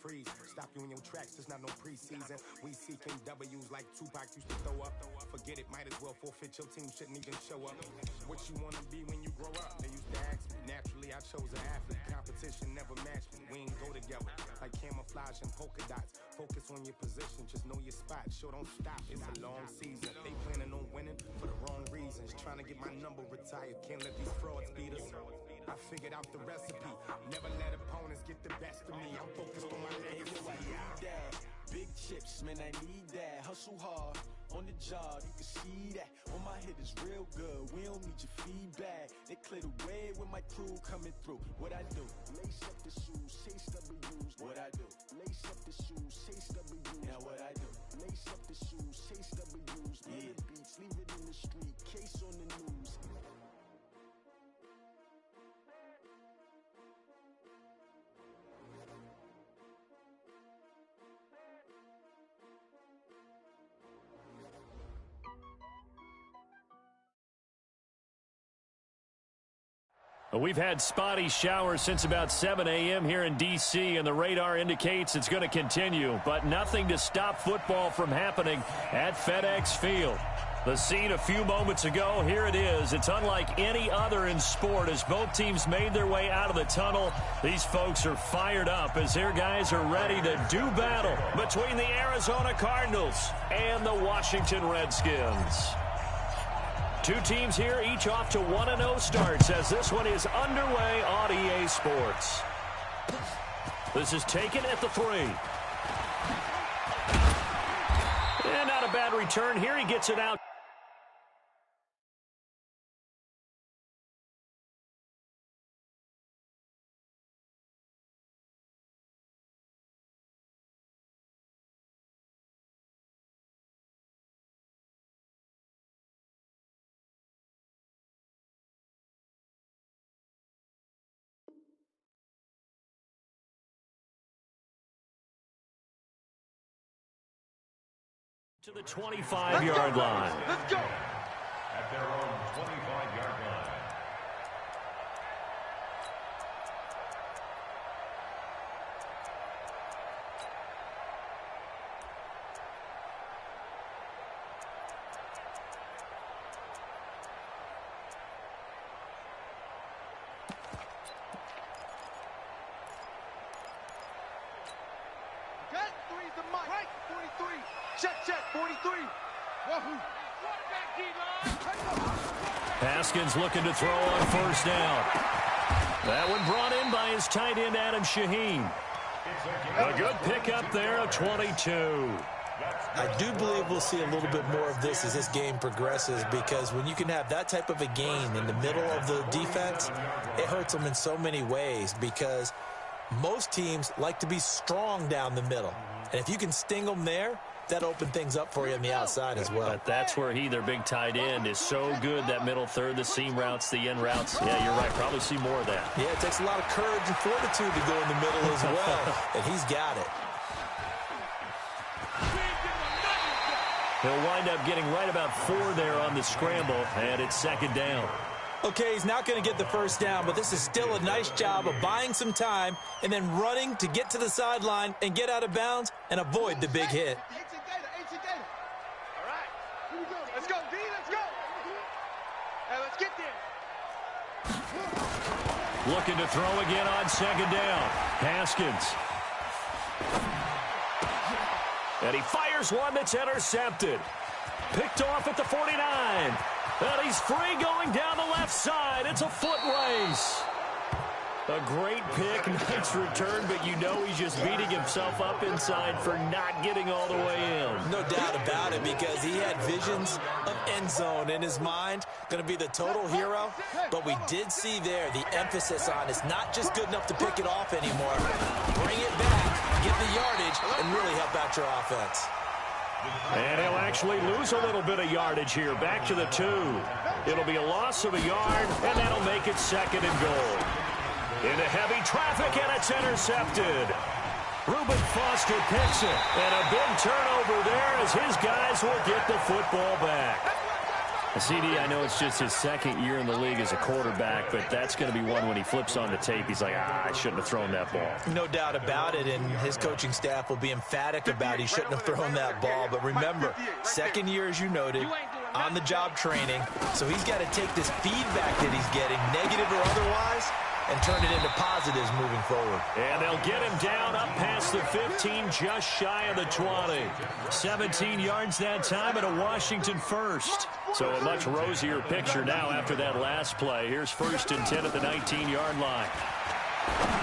freeze. Stop you in your tracks, there's not no preseason. We seeking W's like Tupac used to throw up. Forget it, might as well forfeit. Your team shouldn't even show up. What you want to be when you grow up? They used to ask me. Naturally, I chose an athlete. Competition never matched me. We ain't go together like camouflage and polka dots. Focus on your position, just know your spot. Sure, don't stop, it's a long season. They planning on winning for the wrong reasons. Trying to get my number retired. Can't let these frauds beat us. I figured out the recipe. Never let opponents get the best of me. I'm focused on my legacy. Big chips, man, I need that. Hustle hard on the job, you can see that. On my head is real good. We don't need your feedback. They clear the way with my crew coming through. What I do? Lace up the shoes, chase W's. What I do? Lace up the shoes, chase W's. Now what I do? Lace up the shoes, chase W's. Yeah. Beats, leave it in the street, case on the news. We've had spotty showers since about 7 a.m. here in D.C., and the radar indicates it's going to continue, but nothing to stop football from happening at FedEx Field. The scene a few moments ago, here it is. It's unlike any other in sport as both teams made their way out of the tunnel. These folks are fired up as their guys are ready to do battle between the Arizona Cardinals and the Washington Redskins. Two teams here, each off to 1-0 starts as this one is underway on EA Sports. This is taken at the 3. And not a bad return here. He gets it out. To the 25-yard line. Let's go. At their own 25-yard line. Okay, 3's the mic. Right, 43. Check, 43. Wahoo. Haskins looking to throw on first down. That one brought in by his tight end, Adam Shaheen. A good pickup there of 22. I do believe we'll see a little bit more of this as this game progresses, because when you can have that type of a gain in the middle of the defense, it hurts them in so many ways, because most teams like to be strong down the middle. And if you can sting them there, that opened things up for you on the outside as well. But that's where their big tight end, is so good, that middle third, the seam routes, the end routes. Yeah, you're right. Probably see more of that. Yeah, it takes a lot of courage and fortitude to go in the middle as well, and he's got it. He'll wind up getting right about 4 there on the scramble, and it's second down. Okay, he's not going to get the first down, but this is still a nice job of buying some time and then running to get to the sideline and get out of bounds and avoid the big hit. All right, here we go. Let's go, D, let's go. Hey, let's get there. Looking to throw again on second down. Haskins. And he fires one that's intercepted. Picked off at the 49. And he's free going down the left side. It's a foot race. A great pick, nice return, but you know he's just beating himself up inside for not getting all the way in. No doubt about it, because he had visions of end zone in his mind. Going to be the total hero. But we did see there the emphasis on it's not just good enough to pick it off anymore. Bring it back, get the yardage, and really help out your offense. And he'll actually lose a little bit of yardage here. Back to the 2. It'll be a loss of a yard, and that'll make it second and goal. Into heavy traffic, and it's intercepted. Reuben Foster picks it, and a big turnover there as his guys will get the football back. CD, I know it's just his second year in the league as a quarterback, but that's going to be one when he flips on the tape. He's like, I shouldn't have thrown that ball. No doubt about it, and his coaching staff will be emphatic about he shouldn't have thrown that ball. But remember, second year, as you noted, on-the-job training, so he's got to take this feedback that he's getting, negative or otherwise, and turn it into positives moving forward. And they'll get him down up past the 15, just shy of the 20. 17 yards that time and a Washington first. So a much rosier picture now after that last play. Here's 1st and 10 at the 19-yard line.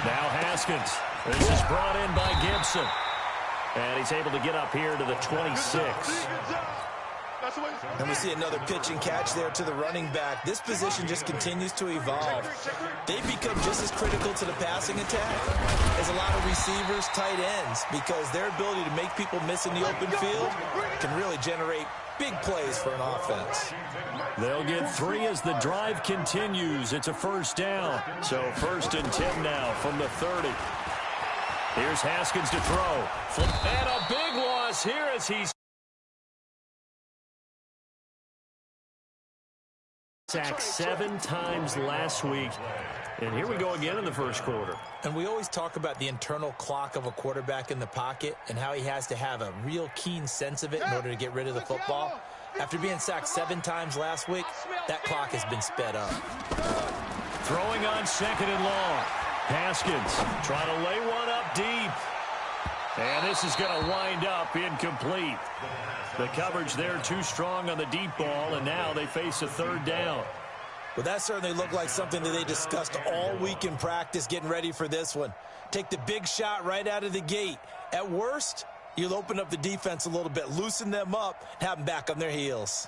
Now Haskins. This is brought in by Gibson. And he's able to get up here to the 26. And we see another pitch and catch there to the running back. This position just continues to evolve. They've become just as critical to the passing attack as a lot of receivers, tight ends, because their ability to make people miss in the open field can really generate big plays for an offense. They'll get 3 as the drive continues. It's a 1st down. So 1st and 10 now from the 30. Here's Haskins to throw. And a big loss here as he's sacked 7 times last week. And here we go again in the first quarter. And we always talk about the internal clock of a quarterback in the pocket and how he has to have a real keen sense of it in order to get rid of the football. After being sacked 7 times last week, that clock has been sped up. Throwing on 2nd and long. Haskins trying to lay one up deep. And this is going to wind up incomplete. The coverage there too strong on the deep ball, and now they face a 3rd down. Well, that certainly looked like something that they discussed all week in practice getting ready for this one. Take the big shot right out of the gate. At worst, you'll open up the defense a little bit, loosen them up, and have them back on their heels.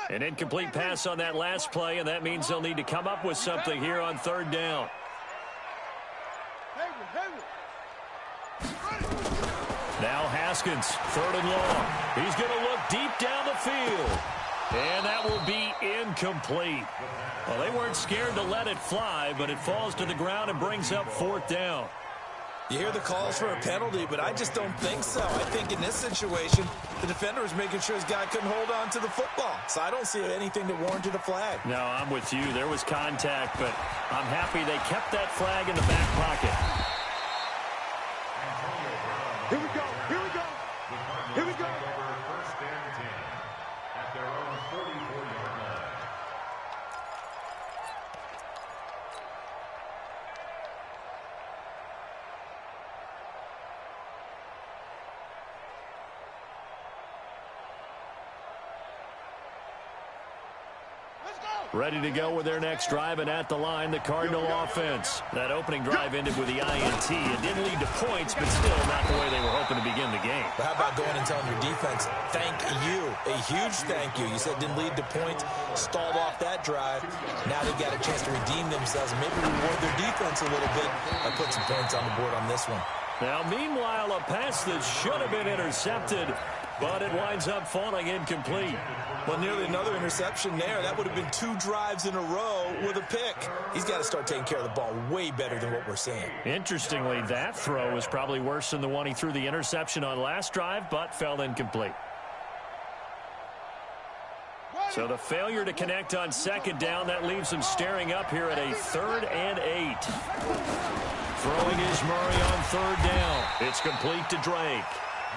An incomplete pass on that last play, and that means they'll need to come up with something here on 3rd down. Now Haskins, 3rd and long. He's going to look deep down the field. And that will be incomplete. Well, they weren't scared to let it fly, but it falls to the ground and brings up 4th down. You hear the calls for a penalty, but I just don't think so. I think in this situation, the defender was making sure his guy couldn't hold on to the football. So I don't see anything that warranted a flag. No, I'm with you. There was contact, but I'm happy they kept that flag in the back pocket. Here we go. Here we go. Here we go. 1st and 10 at their own 44-yard line. Ready to go with their next drive, and at the line, the Cardinal offense. That opening drive ended with the INT. It didn't lead to points, but still not the way they were hoping to begin the game. But how about going and telling your defense, thank you, a huge thank you. You said it didn't lead to points, stalled off that drive. Now they've got a chance to redeem themselves and maybe reward their defense a little bit by putting some points on the board on this one. Now, meanwhile, a pass that should have been intercepted, but it winds up falling incomplete. Well, nearly another interception there. That would have been 2 drives in a row with a pick. He's got to start taking care of the ball way better than what we're seeing. Interestingly, that throw was probably worse than the one he threw the interception on last drive, but fell incomplete. So the failure to connect on 2nd down, that leaves him staring up here at a 3rd and 8. Throwing is Murray on 3rd down. It's complete to Drake.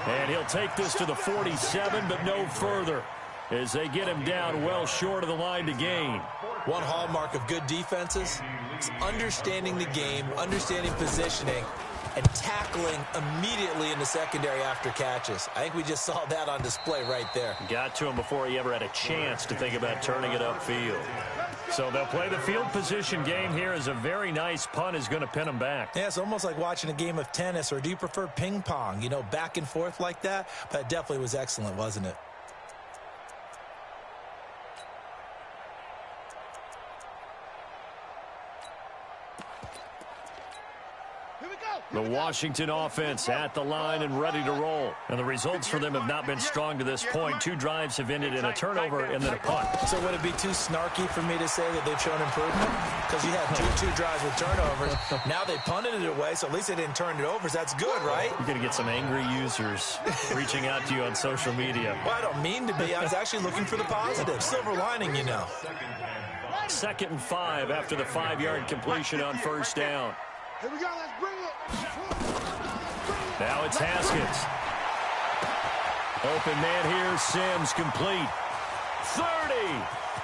And he'll take this to the 47, but no further, as they get him down well short of the line to gain. One hallmark of good defenses is understanding the game, understanding positioning, and tackling immediately in the secondary after catches. I think we just saw that on display right there. Got to him before he ever had a chance to think about turning it upfield. So they'll play the field position game here as a very nice punt is going to pin them back. Yeah, it's almost like watching a game of tennis, or do you prefer ping pong? You know, back and forth like that? But it definitely was excellent, wasn't it? The Washington offense at the line and ready to roll. And the results for them have not been strong to this point. 2 drives have ended in a turnover and then a punt. So would it be too snarky for me to say that they've shown improvement? Because you had two drives with turnovers. Now they punted it away, so at least they didn't turn it over. So that's good, right? You're going to get some angry users reaching out to you on social media. Well, I don't mean to be. I was actually looking for the positive. Silver lining, you know. 2nd and 5 after the 5-yard completion on first down. Here we go, let's bring it. Now it's Haskins. Open man here, Sims complete. 30,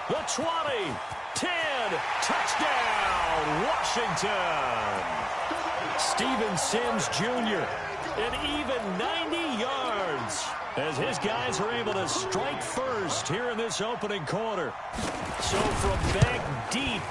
the 20, 10, touchdown, Washington. Steven Sims Jr., an even 90 yards as his guys are able to strike first here in this opening quarter. So from back deep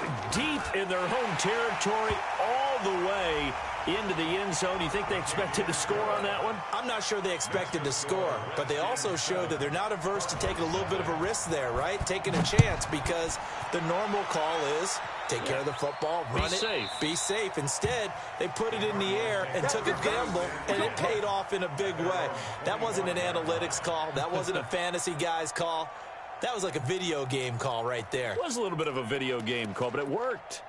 in their home territory all the way into the end zone, you think they expected to score on that one? I'm not sure they expected to score, but they also showed that they're not averse to taking a little bit of a risk there, right? Taking a chance, because the normal call is take care of the football, run it, be safe. Instead, they put it in the air and took a gamble, and it paid off in a big way. That wasn't an analytics call. That wasn't a fantasy guy's call. That was like a video game call right there. It was a little bit of a video game call, but it worked.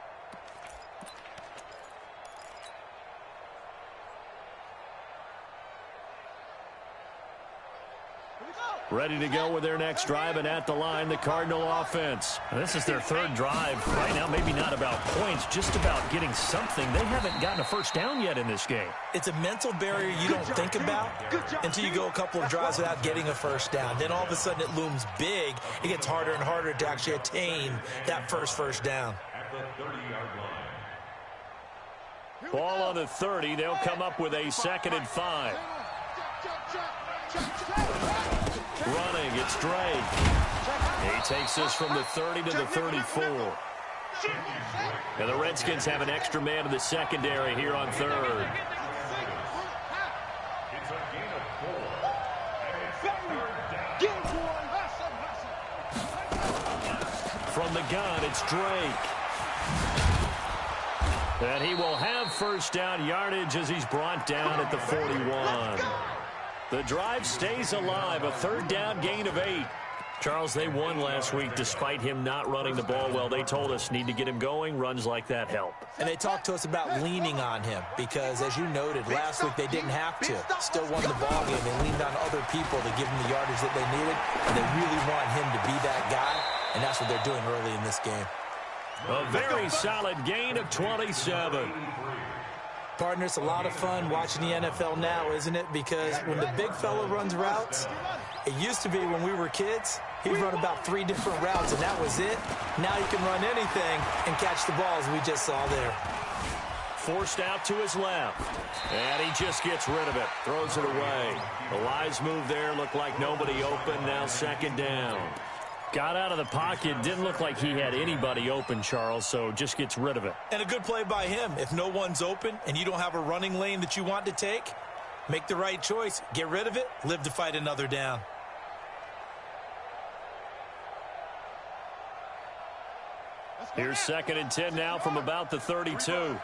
Ready to go with their next drive, and at the line, the Cardinal offense. And this is their 3rd drive right now. Maybe not about points, just about getting something. They haven't gotten a first down yet in this game. It's a mental barrier you don't think about until you go a couple of drives without getting a first down. Then all of a sudden it looms big. It gets harder and harder to actually attain that first down. At the 30-yard line. Ball on the 30. They'll come up with a 2nd and 5. Running, it's Drake. He takes this from the 30 to the 34. And the Redskins have an extra man in the secondary here on 3rd. It's a gain of 4. And it's 3rd down. From the gun, it's Drake. And he will have first down yardage as he's brought down at the 41. The drive stays alive, a 3rd down gain of 8. Charles, they won last week despite him not running the ball well. They told us need to get him going. Runs like that help. And they talked to us about leaning on him because, as you noted, last week they didn't have to. Still won the ball game. They leaned on other people to give them the yardage that they needed, and they really want him to be that guy, and that's what they're doing early in this game. A very solid gain of 27. Partner, it's a lot of fun watching the NFL now, isn't it? Because when the big fella runs routes, it used to be when we were kids, he'd run about 3 different routes, and that was it. Now he can run anything and catch the balls we just saw there. Forced out to his left, and he just gets rid of it, throws it away. The wise move there, looked like nobody open, now 2nd down. Got out of the pocket, didn't look like he had anybody open, Charles, so just gets rid of it. And a good play by him. If no one's open and you don't have a running lane that you want to take, make the right choice. Get rid of it, live to fight another down. Here's 2nd and 10 now from about the 32. Kill.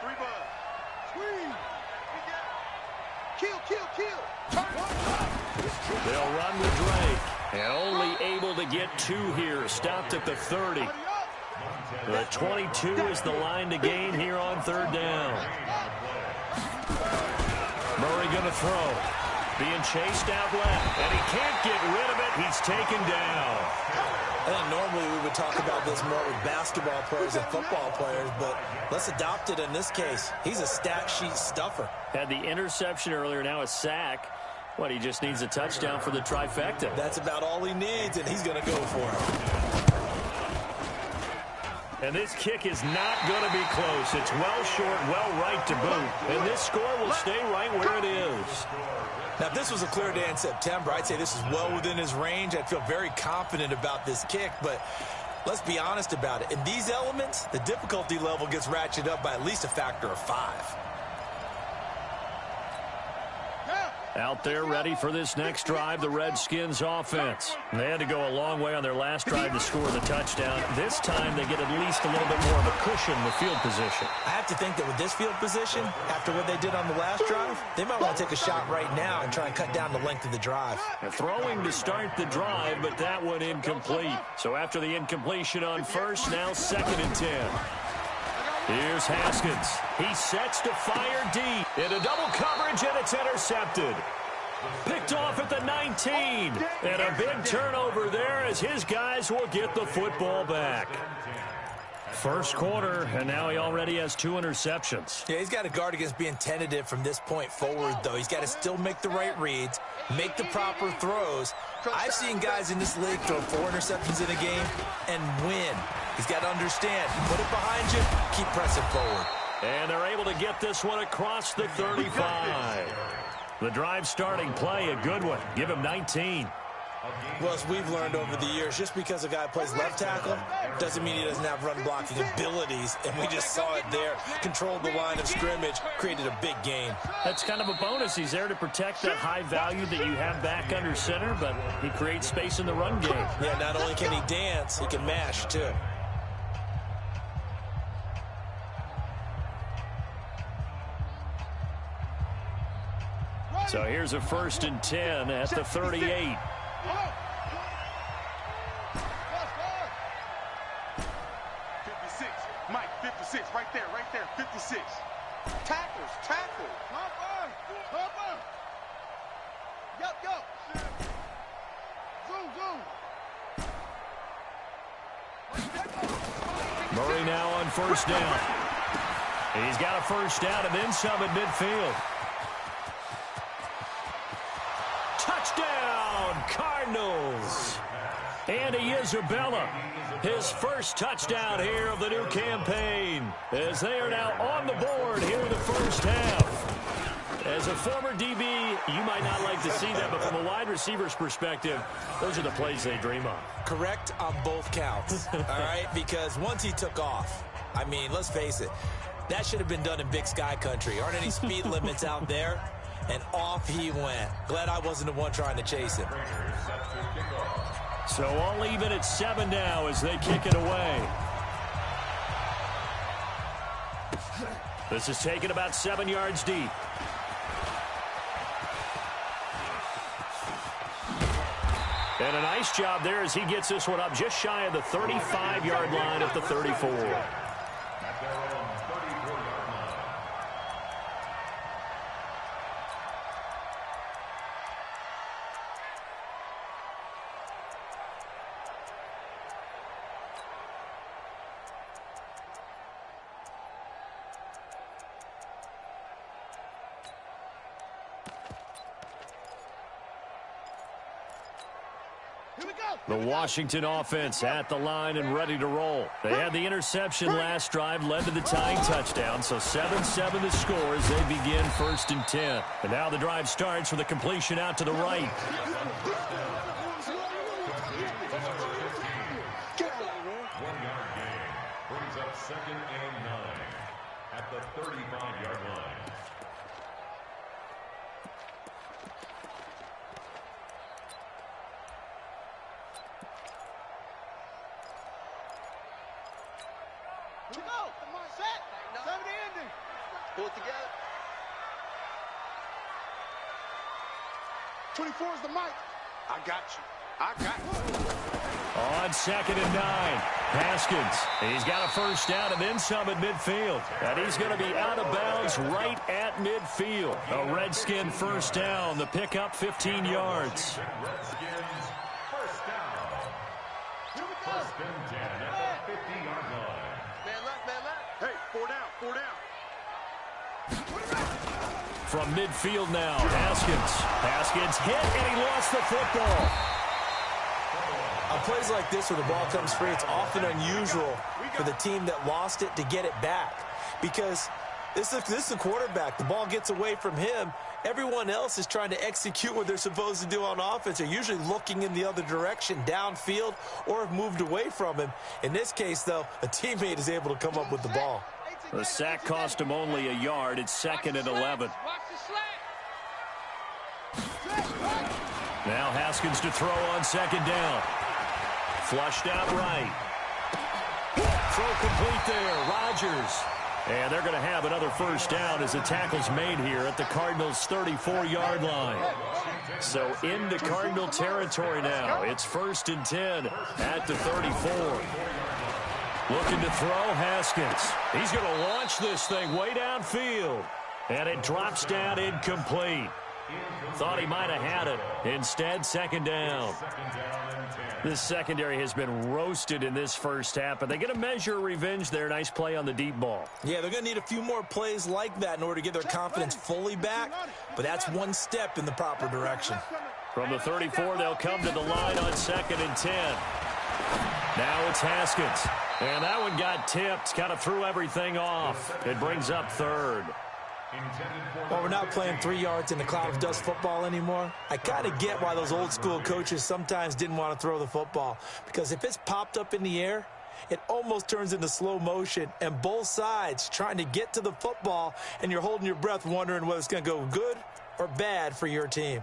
They'll run with Drake. And only able to get 2 here. Stopped at the 30. The 22 is the line to gain here on 3rd down. Murray going to throw. Being chased out left. And he can't get rid of it. He's taken down. I think normally we would talk about this more with basketball players and football players, but let's adopt it in this case. He's a stat sheet stuffer. Had the interception earlier, now a sack. What, he just needs a touchdown for the trifecta. That's about all he needs, and he's going to go for it. And this kick is not going to be close. It's well short, well right to boot. And this score will stay right where it is. Now, if this was a clear day in September, I'd say this is well within his range. I'd feel very confident about this kick, but let's be honest about it. In these elements, the difficulty level gets ratcheted up by at least a factor of 5. Out there ready for this next drive, the Redskins offense. They had to go a long way on their last drive to score the touchdown. This time they get at least a little bit more of a cushion with field position. I have to think that with this field position, after what they did on the last drive, they might want to take a shot right now and try and cut down the length of the drive. Throwing to start the drive, but that one incomplete. So after the incompletion on first, now 2nd and 10. Here's Haskins. He sets to fire deep. Into double coverage, and it's intercepted. Picked off at the 19. And a big turnover there as his guys will get the football back. First quarter, and now he already has 2 interceptions. Yeah, he's got to guard against being tentative from this point forward, though. He's got to still make the right reads, make the proper throws. I've seen guys in this league throw 4 interceptions in a game and win. He's got to understand, put it behind you, keep pressing forward. And they're able to get this one across the 35. The drive starting play, a good one. Give him 19. Well, as we've learned over the years, just because a guy plays left tackle doesn't mean he doesn't have run-blocking abilities, and we just saw it there. Controlled the line of scrimmage, created a big gain. That's kind of a bonus. He's there to protect that high value that you have back under center, but he creates space in the run game. Yeah, not only can he dance, he can mash, too. So here's a 1st and 10 at the 38. 56, Mike, 56, right there, 56. Tackles. Hopper. Yup. Zoom. Murray now on 1st down. He's got a 1st down and then some at midfield. Touchdown, Cardinals. Andy Isabella, his first touchdown here of the new campaign, as they are now on the board here in the first half. As a former DB, you might not like to see that, but from a wide receiver's perspective, those are the plays they dream of. Correct on both counts, all right? Because once he took off, I mean, let's face it, that should have been done in Big Sky Country. Aren't any speed limits out there? And off he went. Glad I wasn't the one trying to chase him. So all even at 7 now as they kick it away. This is taken about 7 yards deep. And a nice job there as he gets this one up just shy of the 35-yard line at the 34. The Washington offense at the line and ready to roll. They had the interception last drive, led to the tying touchdown, so 7-7 the score as they begin 1st and 10. And now the drive starts with a completion out to the right. 1 yard gain brings up 2nd and 9 at the 35-yard line. Pull it together. 24 is the mic. I got you. On 2nd and 9, Haskins. He's got a 1st down and then some at midfield. And he's going to be out of bounds right at midfield. A Redskin 1st down. The pickup 15 yards. Redskins 1st down. 1st and 10 at the 50-yard line. Man left. Hey, 4 down. From midfield now, Haskins hit, and he lost the football. On plays like this where the ball comes free, it's often unusual for the team that lost it to get it back. Because this is the quarterback. The ball gets away from him. Everyone else is trying to execute what they're supposed to do on offense. They're usually looking in the other direction, downfield, or have moved away from him. In this case, though, a teammate is able to come up with the ball. The sack cost him only a yard. It's 2nd and 11. Now Haskins to throw on second down. Flushed out right. Throw complete there. Rodgers. And they're going to have another first down as the tackle's made here at the Cardinals' 34-yard line. So into Cardinal territory now. It's 1st and 10 at the 34. Looking to throw, Haskins. He's going to launch this thing way downfield. And it drops down incomplete. Thought he might have had it. Instead, second down. This secondary has been roasted in this first half, but they get a measure of revenge there. Nice play on the deep ball. Yeah, they're going to need a few more plays like that in order to get their confidence fully back, but that's one step in the proper direction. From the 34, they'll come to the line on 2nd and 10. Now it's Haskins, and that one got tipped, kind of threw everything off. It brings up 3rd. Well, we're not playing 3 yards in the cloud of dust football anymore. I kind of get why those old school coaches sometimes didn't want to throw the football, because if it's popped up in the air, it almost turns into slow motion, and both sides trying to get to the football, and you're holding your breath wondering whether it's going to go good or bad for your team.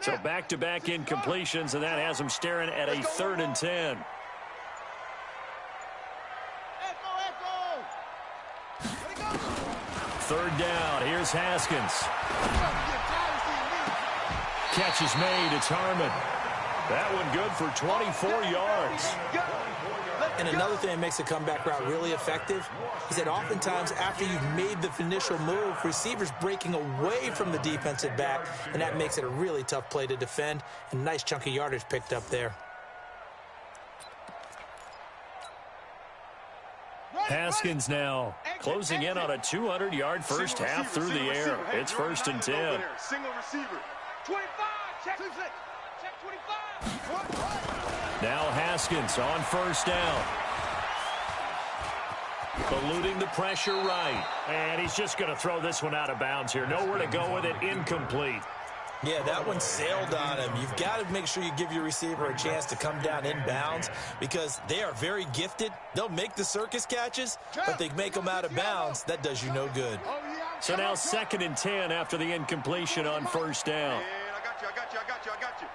So back-to-back incompletions, and that has them staring at a 3rd and 10. Third down. Here's Haskins. Catch is made. It's Harmon. That one good for 24 yards. And another thing that makes a comeback route really effective is that oftentimes after you've made the initial move, receivers breaking away from the defensive back, and that makes it a really tough play to defend. And nice chunk of yardage picked up there. Haskins now closing in on a 200-yard first half through the air. It's 1st and 10. Single receiver. 25. Check 25. Now Haskins on 1st down. Eluding the pressure right. And he's just going to throw this one out of bounds here. Nowhere to go with it. Incomplete. Yeah, that one sailed on him. You've got to make sure you give your receiver a chance to come down inbounds because they are very gifted. They'll make the circus catches, but they make them out of bounds. That does you no good. So now 2nd and 10 after the incompletion on 1st down. I got you.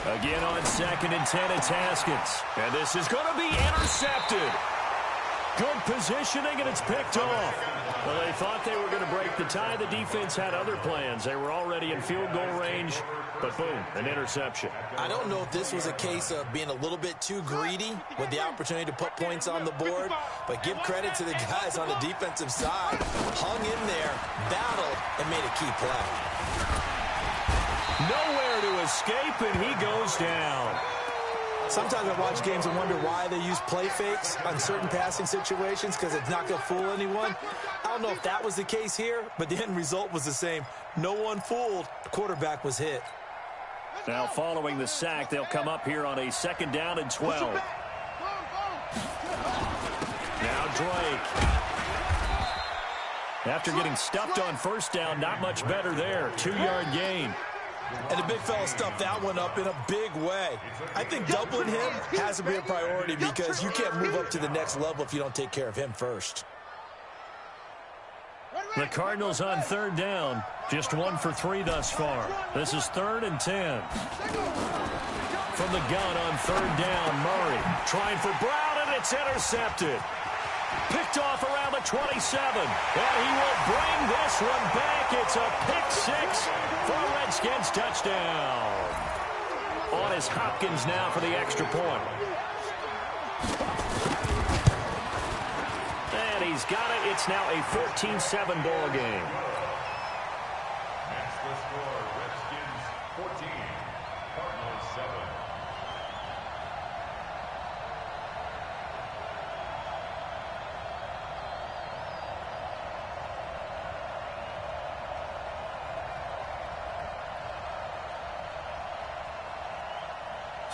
Again on 2nd and 10, it's Haskins. And this is going to be intercepted. Good positioning, and it's picked off. Well, they thought they were going to break the tie. The defense had other plans. They were already in field goal range, but boom, an interception. I don't know if this was a case of being a little bit too greedy with the opportunity to put points on the board, but give credit to the guys on the defensive side. Hung in there, battled, and made a key play. Nowhere to escape, and he goes down. Sometimes I watch games and wonder why they use play fakes on certain passing situations because it's not going to fool anyone. I don't know if that was the case here, but the end result was the same. No one fooled. The quarterback was hit. Now following the sack, they'll come up here on a 2nd down and 12. Now Drake. After getting stuffed on 1st down, not much better there. 2-yard gain. And the big fella stuffed that one up in a big way. I think doubling him has to be a priority because you can't move up to the next level if you don't take care of him first. The Cardinals on 3rd down. Just 1 for 3 thus far. This is 3rd and 10. From the gun on 3rd down, Murray trying for Brown, and it's intercepted. Picked off around the 27. And he will bring this one back. It's a pick 6 for a Redskins touchdown. On is Hopkins now for the extra point. And he's got it. It's now a 14-7 ball game. That's the score. Redskins 14, Cardinals 7.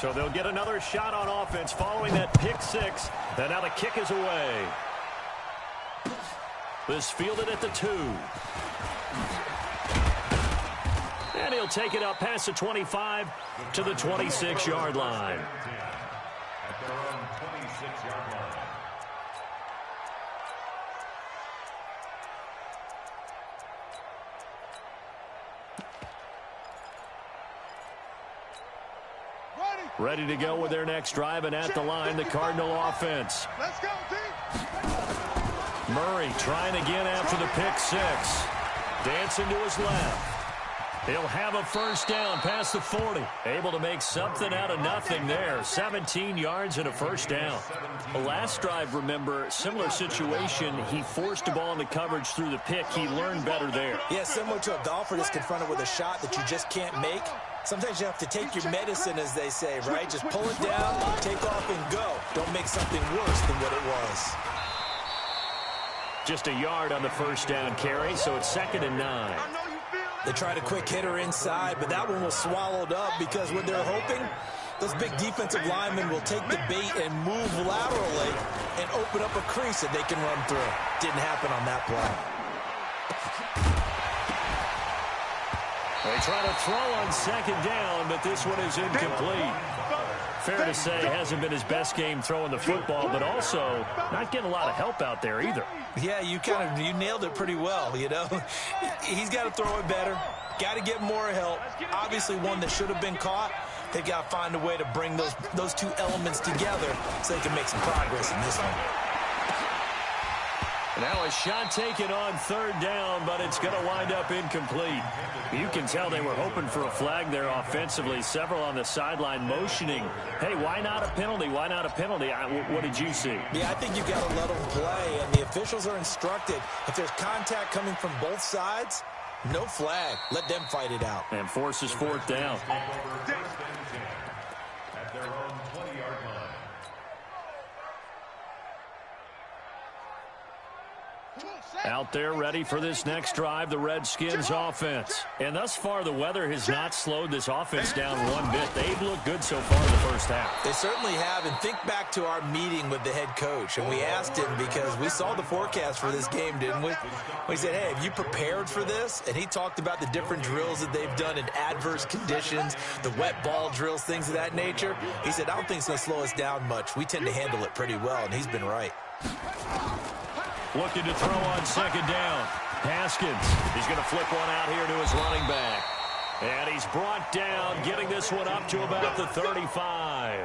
So they'll get another shot on offense following that pick 6. And now the kick is away. This fielded at the 2. And he'll take it up past the 25 to the 26-yard line. At their own 26-yard line. Ready to go with their next drive, and at the line, the Cardinal offense. Let's go, D. Murray trying again after the pick six. Dancing to his left. He'll have a first down past the 40. Able to make something out of nothing there. 17 yards and a first down. The last drive, remember, similar situation. He forced the ball into coverage through the pick. He learned better there. Yeah, similar to a golfer that's confronted with a shot that you just can't make. Sometimes you have to take your medicine, as they say, right? Just pull it down, take off, and go. Don't make something worse than what it was. Just a yard on the first down carry, so it's 2nd and 9. They tried a quick hitter inside, but that one was swallowed up because what they're hoping, those big defensive linemen will take the bait and move laterally and open up a crease that they can run through. Didn't happen on that play. They try to throw on 2nd down, but this one is incomplete. Fair to say, hasn't been his best game throwing the football, but also not getting a lot of help out there either. Yeah, you nailed it pretty well, you know. He's got to throw it better. Got to get more help. Obviously one that should have been caught. They've got to find a way to bring those two elements together so they can make some progress in this one. Now a shot taken on 3rd down, but it's going to wind up incomplete. You can tell they were hoping for a flag there offensively. Several on the sideline motioning, hey, why not a penalty? Why not a penalty? What did you see? Yeah, I think you got to let them play, and the officials are instructed. If there's contact coming from both sides, no flag. Let them fight it out. And forces 4th down. At their own 20-yard line. Out there ready for this next drive, the Redskins offense. And thus far, the weather has not slowed this offense down one bit. They've looked good so far in the first half. They certainly have. And think back to our meeting with the head coach. And we asked him because we saw the forecast for this game, didn't we? We said, hey, have you prepared for this? And he talked about the different drills that they've done in adverse conditions, the wet ball drills, things of that nature. He said, I don't think it's going to slow us down much. We tend to handle it pretty well, and he's been right. Looking to throw on 2nd down. Haskins, he's going to flip one out here to his running back. And he's brought down, getting this one up to about the 35.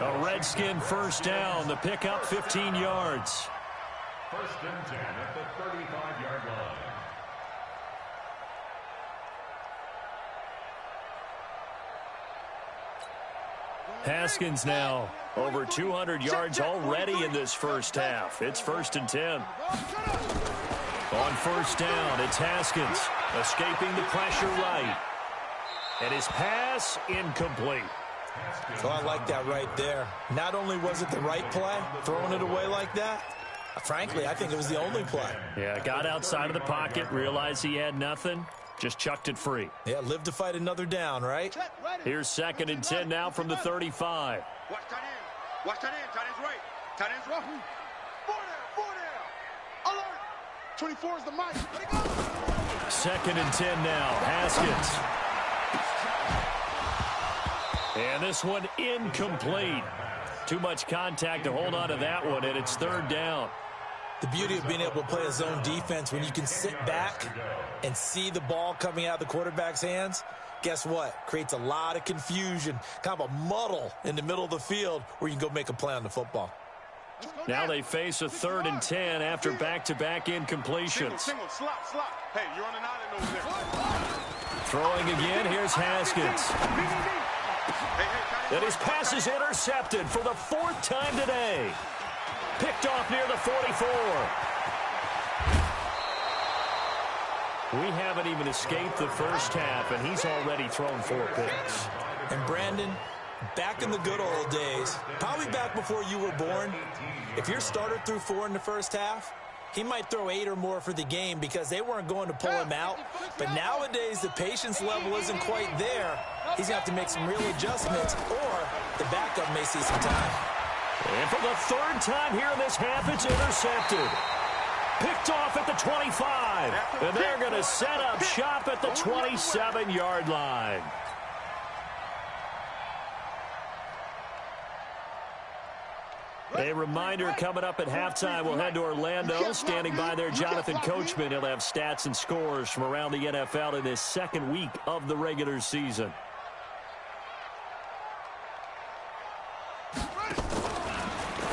A Redskin first down, the pickup 15 yards. 1st and 10 at the 35-yard line. Haskins now over 200 yards already in this first half. It's 1st and 10. On 1st down, it's Haskins escaping the pressure right. And his pass incomplete. So I like that right there. Not only was it the right play, throwing it away like that, frankly, I think it was the only play. Yeah, got outside of the pocket, realized he had nothing, just chucked it free. Yeah, live to fight another down, right? Here's 2nd and 10 now from the 35. Watch that in. Watch that in. Tight end's right. Tight end's right. 4 down. Alert. 24 is the mic. Let it go. 2nd and 10 now. Haskins. And this one incomplete. Too much contact to hold on to that one, and it's 3rd down. The beauty of being able to play a zone defense when you can sit back and see the ball coming out of the quarterback's hands, guess what? Creates a lot of confusion, kind of a muddle in the middle of the field where you can go make a play on the football. Now they face a 3rd and 10 after back-to-back incompletions. Single, slot. Hey, you're on an island over there. Throwing again, here's Haskins. And his pass is intercepted for the 4th time today. Picked off near the 44. We haven't even escaped the first half, and he's already thrown 4 picks. And Brandon, back in the good old days, probably back before you were born, if your starter threw 4 in the first half, he might throw 8 or more for the game because they weren't going to pull him out. But nowadays, the patience level isn't quite there. He's going to have to make some real adjustments, or the backup may see some time. And for the 3rd time here in this half, it's intercepted. Picked off at the 25. And they're going to set up shop at the 27-yard line. A reminder coming up at halftime. We'll head to Orlando. Standing by there, Jonathan Coachman. He'll have stats and scores from around the NFL in his second week of the regular season.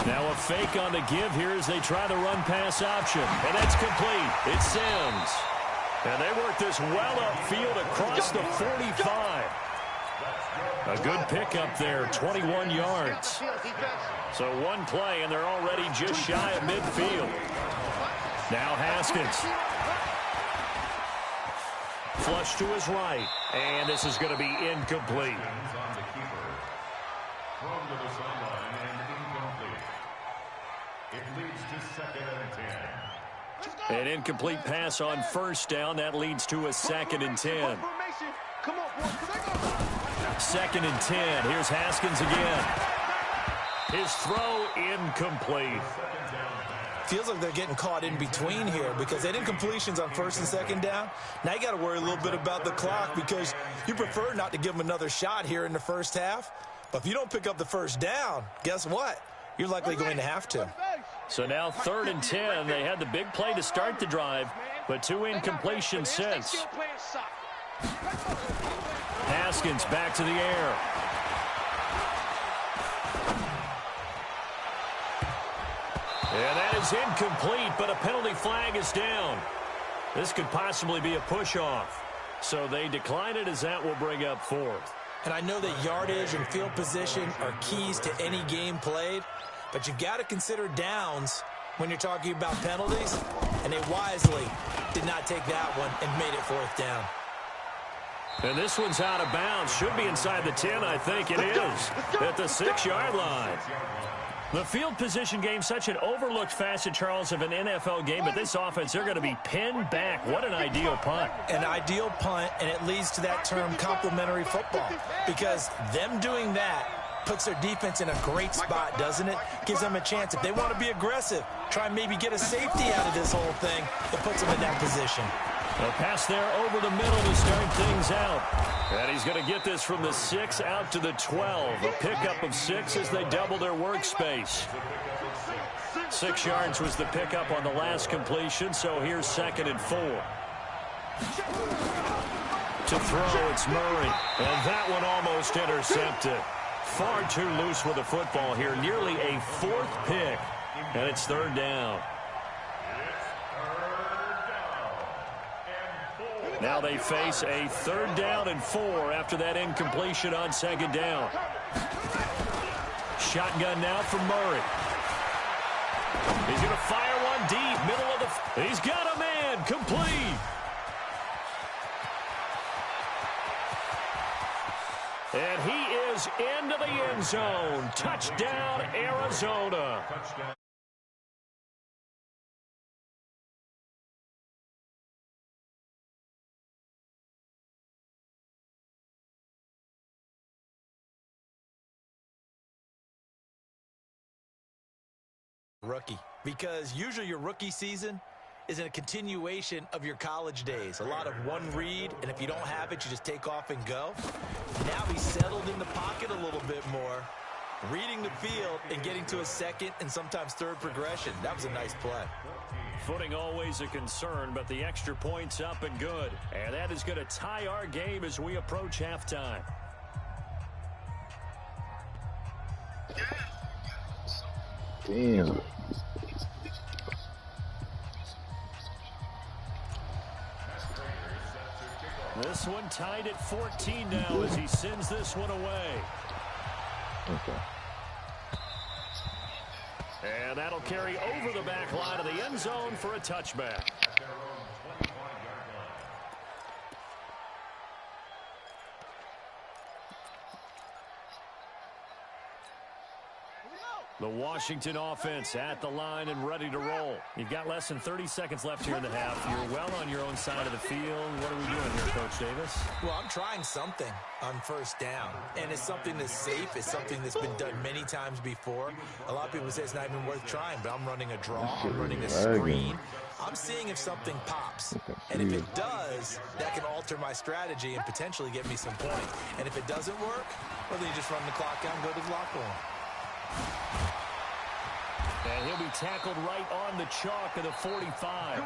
Now a fake on the give here as they try the run-pass option. And that's complete. It's Sims. And they work this well upfield across the 45. A good pickup there, 21 yards. So one play, and they're already just shy of midfield. Now Haskins. Flush to his right. And this is going to be incomplete. It leads to 2nd and 10. An incomplete pass on first down. That leads to a 2nd and 10. 2nd and 10. Here's Haskins again. His throw incomplete. Feels like they're getting caught in between here because they did completions on 1st and 2nd down. Now you got to worry a little bit about the clock because you prefer not to give them another shot here in the first half. But if you don't pick up the first down, guess what? You're likely going to have to. So now 3rd and 10. They had the big play to start the drive, but 2 incompletions since. Haskins back to the air. And that is incomplete, but a penalty flag is down. This could possibly be a push-off. So they decline it as that will bring up 4th. And I know that yardage and field position are keys to any game played, but you've got to consider downs when you're talking about penalties, and they wisely did not take that one and made it 4th down. And this one's out of bounds. Should be inside the 10, I think it is, at the 6-yard line. The field position game, such an overlooked facet, Charles, of an NFL game, but this offense, they're going to be pinned back. What an ideal punt. An ideal punt, and it leads to that term complementary football, because them doing that puts their defense in a great spot, doesn't it? Gives them a chance. If they want to be aggressive, try and maybe get a safety out of this whole thing, it puts them in that position. A pass there over the middle to start things out. And he's going to get this from the 6 out to the 12. A pickup of 6 as they double their workspace. 6 yards was the pickup on the last completion, so here's 2nd and 4. To throw, it's Murray. And that one almost intercepted. Far too loose with the football here. Nearly a 4th pick. And it's 3rd down. Now they face a 3rd down and 4 after that incompletion on 2nd down. Shotgun now from Murray. He's going to fire one deep, middle of the... He's got a man, complete. And he is into the end zone. Touchdown, Arizona. Rookie, because usually your rookie season is in a continuation of your college days. A lot of one read, and if you don't have it, you just take off and go. Now he's settled in the pocket a little bit more, reading the field and getting to a 2nd and sometimes 3rd progression. That was a nice play. Footing always a concern, but the extra point's up and good. And that is going to tie our game as we approach halftime. Damn. This one tied at 14 now as he sends this one away. Okay. And that'll carry over the back line of the end zone for a touchback. The Washington offense at the line and ready to roll. You've got less than 30 seconds left here in the half. You're well on your own side of the field. What are we doing here, Coach Davis? Well, I'm trying something on first down, and it's something that's safe. It's something that's been done many times before. A lot of people say it's not even worth trying, but I'm running a draw. I'm running a screen. I'm seeing if something pops. And if it does, that can alter my strategy and potentially get me some points. And if it doesn't work, well, then you just run the clock out and go to the locker room. And he'll be tackled right on the chalk of the 45.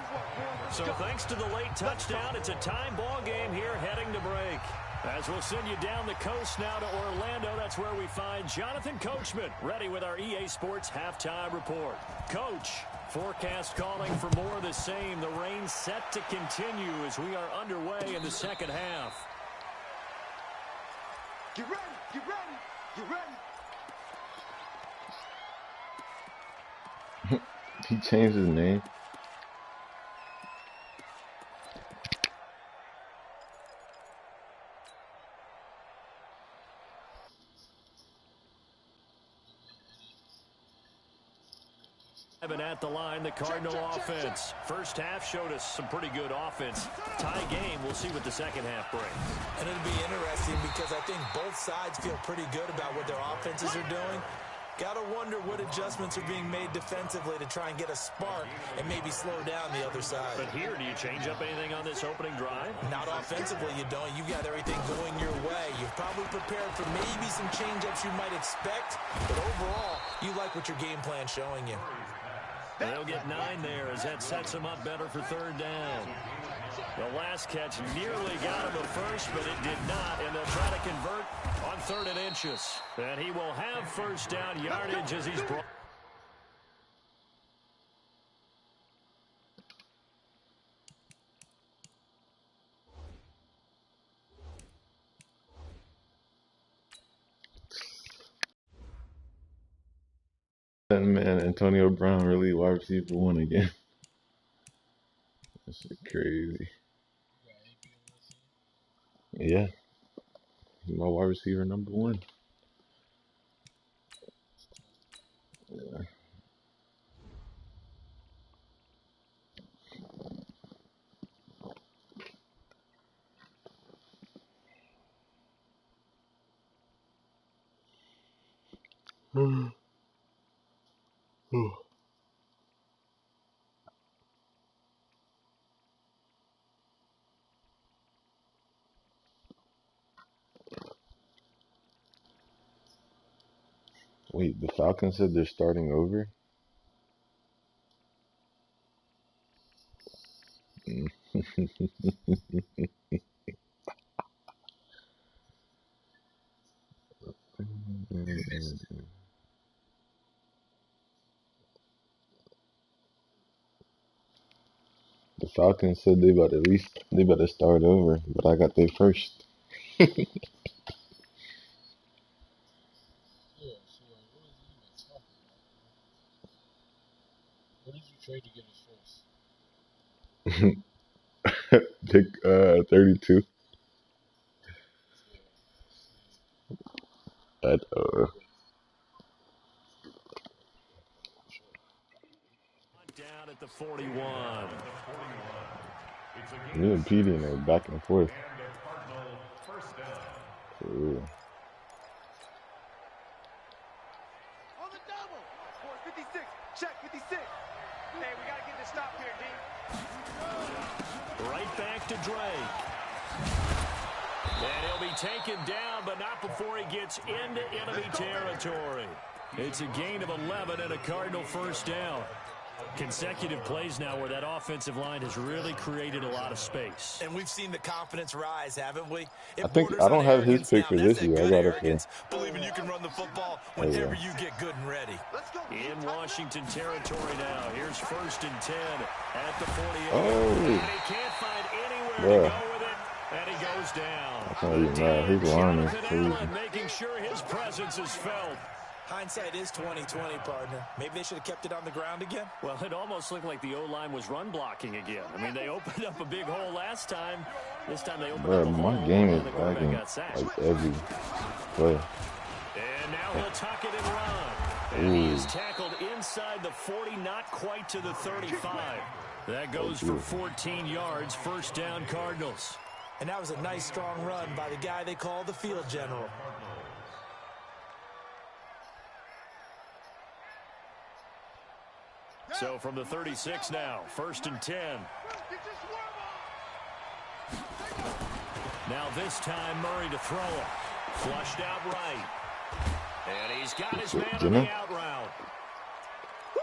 So thanks to the late touchdown, it's a time ball game here heading to break. As we'll send you down the coast now to Orlando, that's where we find Jonathan Coachman, ready with our EA Sports halftime report. Coach, forecast calling for more of the same. The rain set to continue as we are underway in the second half. Get ready, get ready, get ready. He changed his name. At the line, the Cardinal offense. First half showed us some pretty good offense. Tie game. We'll see what the second half brings. And it'll be interesting because I think both sides feel pretty good about what their offenses are doing. Got to wonder what adjustments are being made defensively to try and get a spark and maybe slow down the other side. But here, do you change up anything on this opening drive? Not offensively, you don't. You got everything going your way. You've probably prepared for maybe some change-ups you might expect, but overall, you like what your game plan's showing you. They'll get 9 there as that sets them up better for third down. The last catch nearly got him a first, but it did not, and they'll try to convert on 3rd and inches. And he will have first down yardage as he's brought. That man, Antonio Brown, really wide receiver 1 again. That shit crazy. Yeah. He's my wide receiver number 1. Yeah. Wait, the Falcons said they're starting over? The Falcons said they better start over, but I got there first. Pick 32. At Down at the 41. me and Petey are back and forth. For real. On the double. Score 56. Check 56. Hey, we got to get this stop here, D. Right back to Drake. And he'll be taken down, but not before he gets into enemy territory. It's a gain of 11 and a Cardinal first down. Consecutive plays now where that offensive line has really created a lot of space. And we've seen the confidence rise, haven't we? I don't have his pick for this year. I got it for believing you can run the football whenever you get good and ready. In Washington territory now. Here's 1st and 10 at the 48. Oh. And he can't find anywhere to go with it, and he goes down. I can't even mad. His line is crazy. Making sure his presence is felt. Hindsight is 20/20, partner. Maybe they should have kept it on the ground again. Well, it almost looked like the O-line was run blocking again. I mean, they opened up a big hole last time. This time they opened up a hole. My game is lagging like every play. And now he'll tuck it and run. And he is tackled inside the 40, not quite to the 35. That goes for 14 yards, first down Cardinals. And that was a nice, strong run by the guy they call the field general. So from the 36 now, first and 10. Now this time Murray to throw it. Flushed out right. And he's got his man on the out route.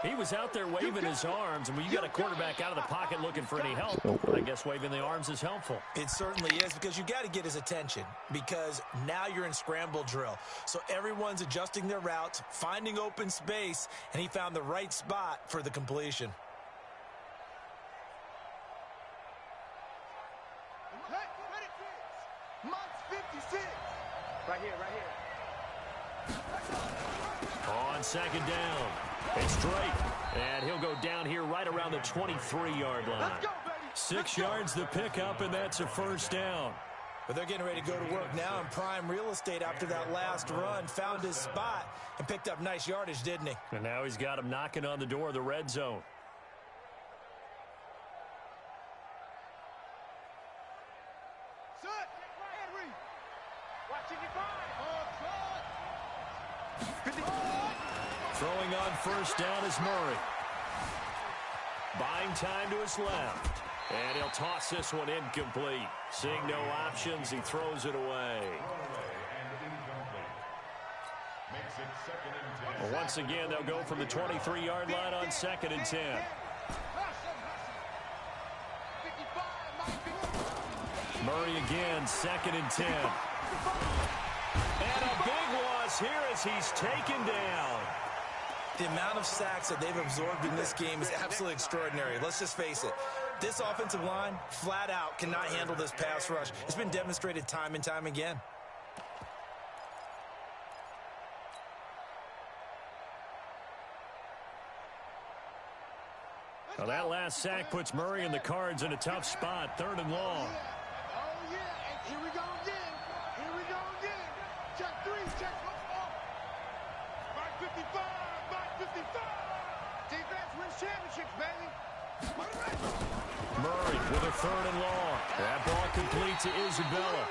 He was out there waving his arms, and when you got a quarterback out of the pocket looking for any help, I guess waving the arms is helpful. It certainly is, because you got to get his attention, because now you're in scramble drill. So everyone's adjusting their routes, finding open space, and he found the right spot for the completion. Right here. On second down, it's Drake, and he'll go down here right around the 23-yard line. 6 yards the pickup, and that's a first down. But they're getting ready to go to work now in prime real estate after that last run. Found his spot and picked up nice yardage, didn't he? And now he's got him knocking on the door of the red zone. Throwing on first down is Murray. Buying time to his left. And he'll toss this one incomplete. Seeing no options, he throws it away. Well, once again, they'll go from the 23-yard line on second and 10. Murray again, second and 10. And a big loss here as he's taken down. The amount of sacks that they've absorbed in this game is absolutely extraordinary. Let's just face it. This offensive line, flat out, cannot handle this pass rush. It's been demonstrated time and time again. Well, that last sack puts Murray and the Cards in a tough spot, third and long. Here we go again. Check 3, check 4. 55. Defense wins championships, baby. Murray with a third and long. That ball complete to Isabella.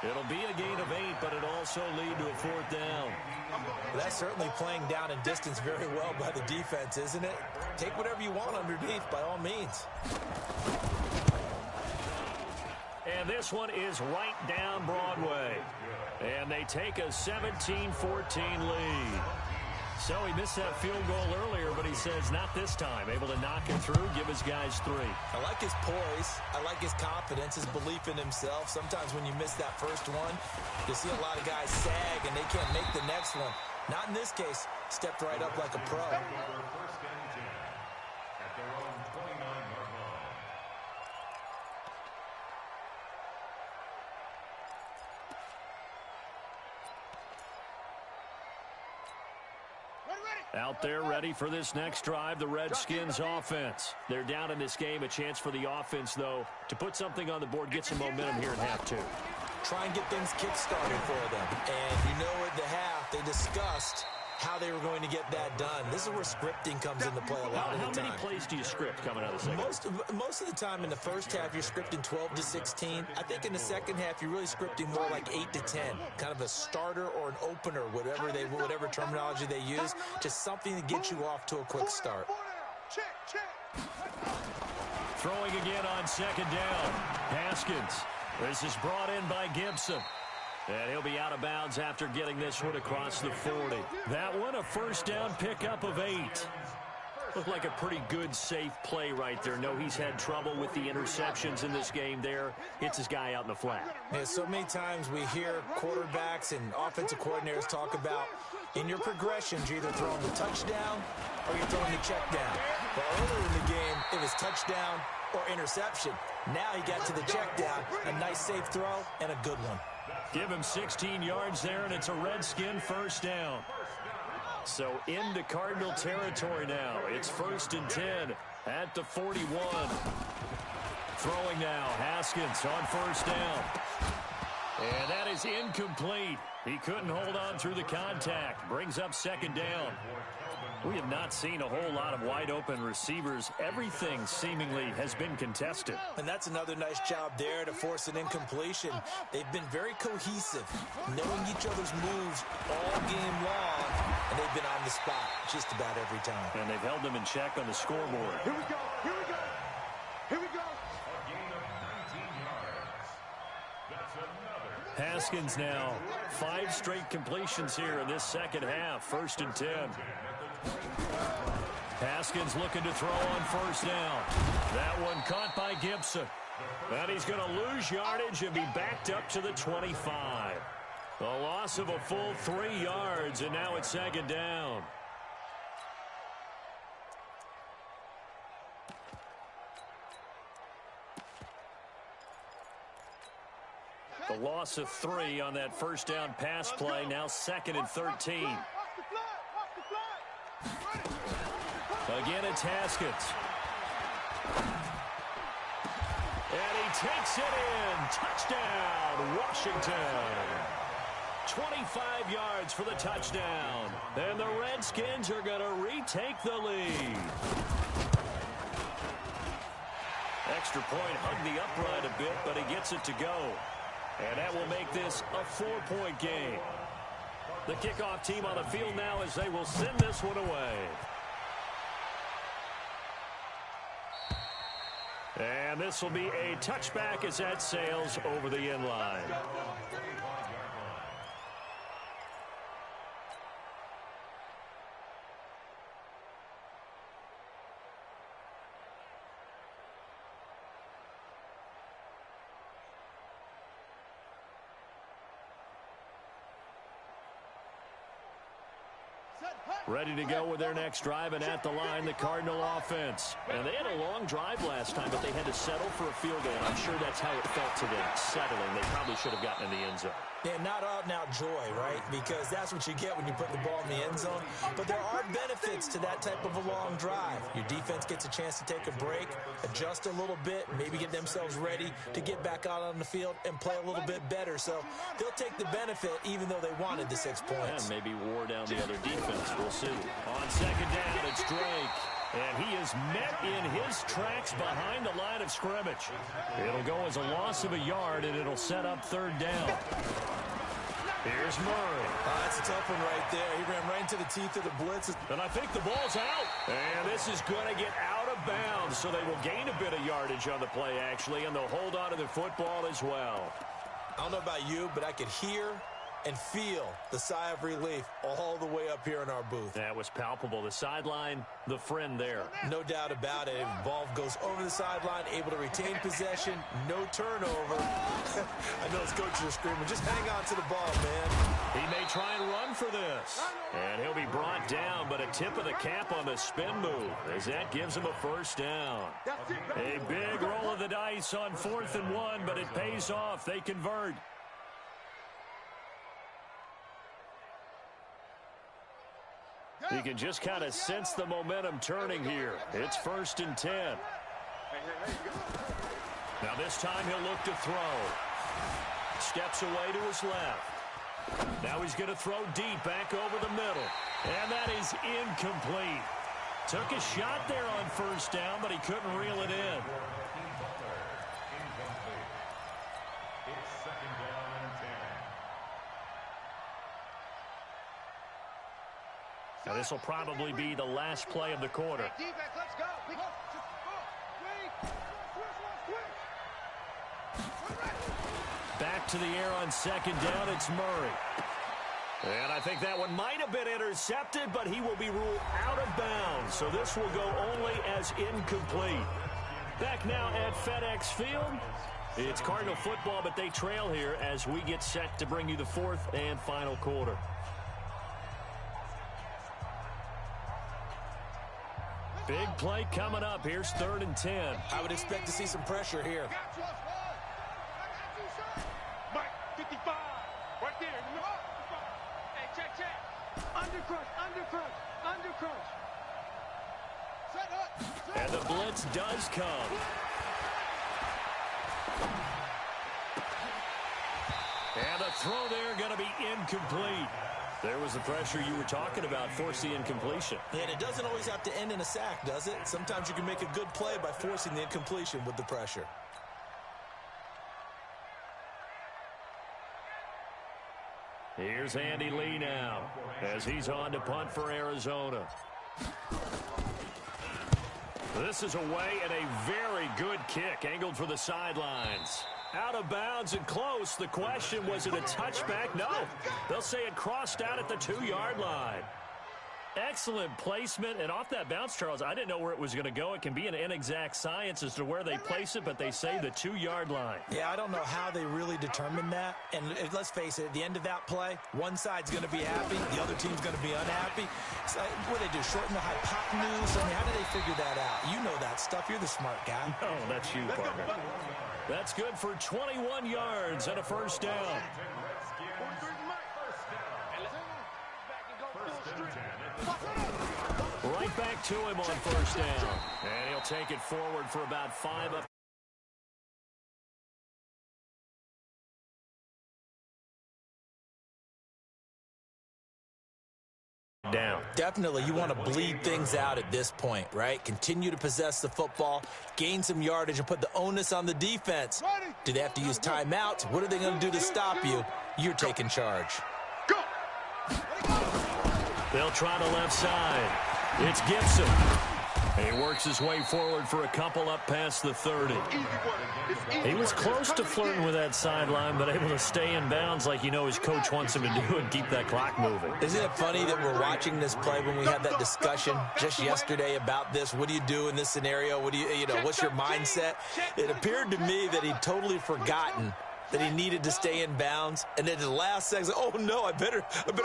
It'll be a gain of 8, but it also lead to a fourth down. That's certainly playing down in distance very well by the defense, isn't it? Take whatever you want underneath, by all means. And this one is right down Broadway. And they take a 17-14 lead. So he missed that field goal earlier, but he says not this time. Able to knock it through, give his guys 3. I like his poise. I like his confidence, his belief in himself. Sometimes when you miss that first one, you see a lot of guys sag and they can't make the next one. Not in this case. Stepped right up like a pro. Out there ready for this next drive, the Redskins offense. They're down in this game. A chance for the offense, though, to put something on the board, get some momentum here in half 2. Try and get things kick-started for them. And you know at the half, they discussed how they were going to get that done. This is where scripting comes into play a lot of the time. How many plays do you script coming out of the second? Most of the time in the first half, you're scripting 12 to 16. I think in the second half, you're really scripting more like 8 to 10. Kind of a starter or an opener, whatever terminology they use. Just something to get you off to a quick start. Throwing again on second down. Haskins. This is brought in by Gibson. And he'll be out of bounds after getting this one across the 40. That one, a first down pickup of 8. Looked like a pretty good, safe play right there. No, he's had trouble with the interceptions in this game there. Hits his guy out in the flat. Yeah, so many times we hear quarterbacks and offensive coordinators talk about in your progressions, you're either throwing the touchdown or you're throwing the check down. Well, earlier in the game, it was touchdown or interception. Now he got to the check down, a nice safe throw and a good one. Give him 16 yards there, and it's a Redskin first down. So into Cardinal territory now. It's first and 10 at the 41. Throwing now, Haskins on first down. And that is incomplete. He couldn't hold on through the contact. Brings up second down. We have not seen a whole lot of wide-open receivers. Everything seemingly has been contested. And that's another nice job there to force an incompletion. They've been very cohesive, knowing each other's moves all game long, and they've been on the spot just about every time. And they've held them in check on the scoreboard. Here we go. Here we go. Here we go. A gain of 19 yards. That's another. Haskins now. 5 straight completions here in this second half. 1st and 10. Haskins looking to throw on first down. That one caught by Gibson. And he's going to lose yardage and be backed up to the 25. A loss of a full 3 yards, and now it's second down. The loss of 3 on that first down pass play. Now 2nd and 13. Again, it's Haskins. And he takes it in. Touchdown, Washington. 25 yards for the touchdown. And the Redskins are going to retake the lead. Extra point hugged the upright a bit, but he gets it to go. And that will make this a 4-point game. The kickoff team on the field now as they will send this one away. And this will be a touchback as that sails over the end line. Ready to go with their next drive, and at the line, the Cardinal offense. And they had a long drive last time, but they had to settle for a field goal, and I'm sure that's how it felt to them, settling. They probably should have gotten in the end zone. Yeah, not out-and-out joy, right? Because that's what you get when you put the ball in the end zone. But there are benefits to that type of a long drive. Your defense gets a chance to take a break, adjust a little bit, maybe get themselves ready to get back out on the field and play a little bit better. So they'll take the benefit even though they wanted the 6 points. And maybe wore down the other defense. We'll see. On second down, it's Drake. And he is met in his tracks behind the line of scrimmage. It'll go as a loss of a yard, and it'll set up 3rd down. Here's Murray. That's a tough one right there. He ran right into the teeth of the blitz. And I think the ball's out. And this is going to get out of bounds, so they will gain a bit of yardage on the play, actually, and they'll hold on to the football as well. I don't know about you, but I could hear and feel the sigh of relief all the way up here in our booth. That was palpable. The sideline, the friend there. No doubt about it. Ball goes over the sideline, able to retain possession, no turnover. I know his coaches are screaming, just hang on to the ball, man. He may try and run for this. And he'll be brought down, but a tip of the cap on the spin move as that gives him a 1st down. A big roll of the dice on 4th and 1, but it pays off. They convert. You can just kind of sense the momentum turning here. It's 1st and 10. Now this time he'll look to throw. Steps away to his left. Now he's going to throw deep back over the middle. And that is incomplete. Took a shot there on 1st down, but he couldn't reel it in. Now this will probably be the last play of the quarter. Defense, let's go. Back to the air on 2nd down, it's Murray. And I think that one might have been intercepted, but he will be ruled out of bounds. So this will go only as incomplete. Back now at FedEx Field. It's Cardinal football, but they trail here as we get set to bring you the 4th and final quarter. Big play coming up. Here's 3rd and 10. I would expect to see some pressure here. Mike, 55. Right there. Hey, check. Undercrush. Set up. And the blitz does come. And the throw there going to be incomplete. There was the pressure you were talking about, force the incompletion. And it doesn't always have to end in a sack, does it? Sometimes you can make a good play by forcing the incompletion with the pressure. Here's Andy Lee now as he's on to punt for Arizona. This is away and a very good kick angled for the sidelines. Out of bounds and close. The question, was it a touchback? No. They'll say it crossed out at the 2-yard line. Excellent placement. And off that bounce, Charles, I didn't know where it was going to go. It can be an inexact science as to where they place it, but they say the 2-yard line. Yeah, I don't know how they really determined that. And let's face it, at the end of that play, one side's going to be happy, the other team's going to be unhappy. It's like, what do they do, shorten the hypotenuse? I mean, how do they figure that out? You know that stuff. You're the smart guy. No, that's you, partner. That's good for 21 yards and a first down. Right back to him on first down. And he'll take it forward for about 5 up. Down. Definitely, you want to bleed things out at this point, right? Continue to possess the football, gain some yardage, and put the onus on the defense. Do they have to use timeouts? What are they going to do to stop you? You're taking charge. They'll try the left side. It's Gibson. He works his way forward for a couple up past the 30. He was close to flirting with that sideline, but able to stay in bounds like you know his coach wants him to do and keep that clock moving. Isn't it funny that we're watching this play when we had that discussion just yesterday about this? What do you do in this scenario? What do you know, what's your mindset? It appeared to me that he'd totally forgotten that he needed to stay in bounds, and then at the last second, oh no, I better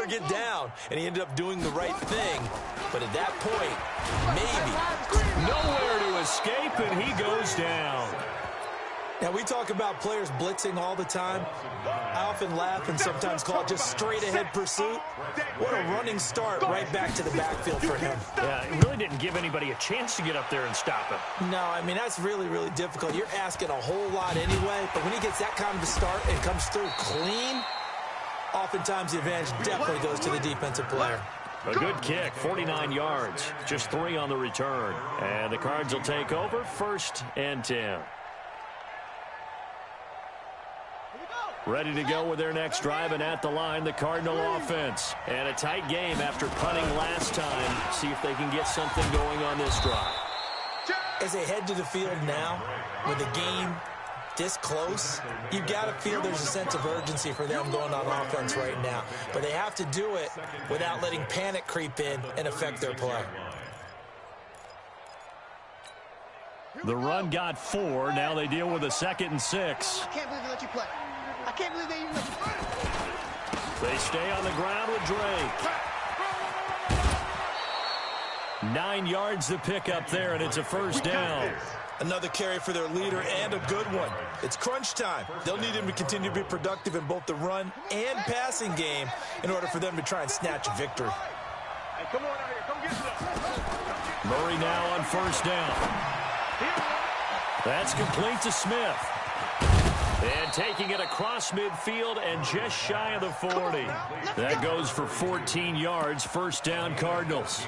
get down. And he ended up doing the right thing. But at that point, maybe. Nowhere to escape, and he goes down. Now, we talk about players blitzing all the time. I often laugh and sometimes call it just straight-ahead pursuit. What a running start right back to the backfield for him. Yeah, it really didn't give anybody a chance to get up there and stop him. No, I mean, that's really, really difficult. You're asking a whole lot anyway, but when he gets that kind of a start and comes through clean, oftentimes the advantage definitely goes to the defensive player. A good kick, 49 yards, just 3 on the return. And the Cards will take over, 1st and 10. Ready to go with their next drive, and at the line, the Cardinal offense. And a tight game after punting last time. See if they can get something going on this drive. As they head to the field now, with the game this close, you've got to feel there's a sense of urgency for them going on offense right now. But they have to do it without letting panic creep in and affect their play. The run got 4. Now they deal with a 2nd and 6. I can't believe they let you play. I can't believe they even let you play. They stay on the ground with Drake. 9 yards to pick up there, and it's a first down. Another carry for their leader, and a good one. It's crunch time. They'll need him to continue to be productive in both the run and passing game in order for them to try and snatch a victory. Hey, come on out here. Come get this. Murray now on first down. That's complete to Smith. And taking it across midfield and just shy of the 40. That goes for 14 yards, first down Cardinals.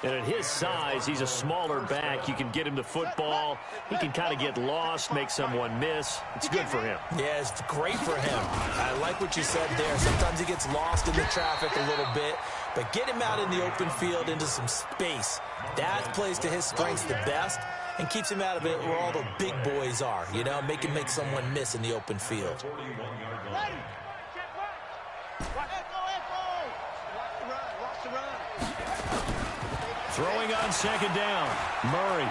And at his size, he's a smaller back. You can get him the football. He can kind of get lost, make someone miss. It's good for him. Yeah, it's great for him. I like what you said there. Sometimes he gets lost in the traffic a little bit. But get him out in the open field into some space. That plays to his strengths the best and keeps him out of it where all the big boys are. You know, make someone miss in the open field. Throwing on second down, Murray.